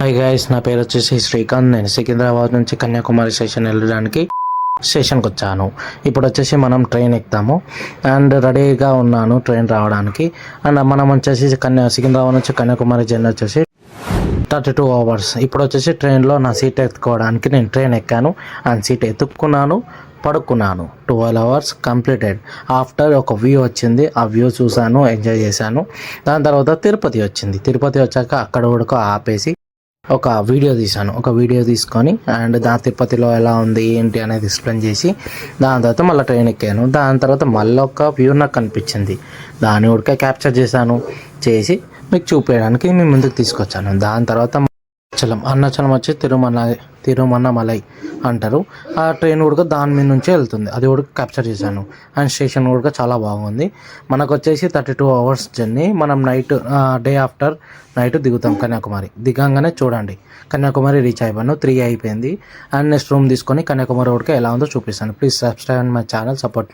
Hi guys, నా పేరు వచ్చేసి శ్రీకాంత్. నేను సికింద్రాబాద్ నుంచి కన్యాకుమారి స్టేషన్ వెళ్ళడానికి స్టేషన్కి వచ్చాను. ఇప్పుడు వచ్చేసి మనం ట్రైన్ ఎక్కుతాము అండ్ రెడీగా ఉన్నాను ట్రైన్ రావడానికి. అండ్ మనం వచ్చేసి సికింద్రాబాద్ నుంచి కన్యాకుమారి జర్నీ వచ్చేసి 32 hours. ఇప్పుడు వచ్చేసి ట్రైన్లో నా సీట్ ఎత్తుకోవడానికి నేను ట్రైన్ ఎక్కాను అండ్ సీట్ ఎత్తుక్కున్నాను, పడుకున్నాను. 12 hours కంప్లీటెడ్. ఆఫ్టర్ ఒక వ్యూ వచ్చింది, ఆ వ్యూ చూశాను, ఎంజాయ్ చేశాను. దాని తర్వాత తిరుపతి వచ్చింది. తిరుపతి వచ్చాక అక్కడ కూడా ఆపేసి ఒక వీడియో తీశాను. ఒక వీడియో తీసుకొని అండ్ తిరుపతిలో ఎలా ఉంది ఏంటి అనేది ఎక్స్ప్లెయిన్ చేసి దాని తర్వాత మళ్ళీ ట్రైన్ ఎక్కాను. దాని తర్వాత మళ్ళీ ఒక వ్యూ నాకు కనిపించింది, దాన్ని ఉడక క్యాప్చర్ చేసి మీకు చూపించడానికి మీ ముందుకు తీసుకొచ్చాను. దాని తర్వాత అరుణాచలం వచ్చి తిరుమన్నమలై అంటారు. ఆ ట్రైన్ కూడా దాని మీద నుంచే వెళ్తుంది, అది కూడా క్యాప్చర్ చేశాను. అండ్ స్టేషన్ కూడా చాలా బాగుంది. మనకు వచ్చేసి 32 hours జర్నీ. మనం డే ఆఫ్టర్ నైట్ దిగుతాం కన్యాకుమారి. దిగంగానే చూడండి కన్యాకుమారి రీచ్ అయిపోయాను. 3 అయిపోయింది. అండ్ నెక్స్ట్ రూమ్ తీసుకొని కన్యాకుమారి కూడా ఎలా ఉందో చూపిస్తాను. Please subscribe my channel, support.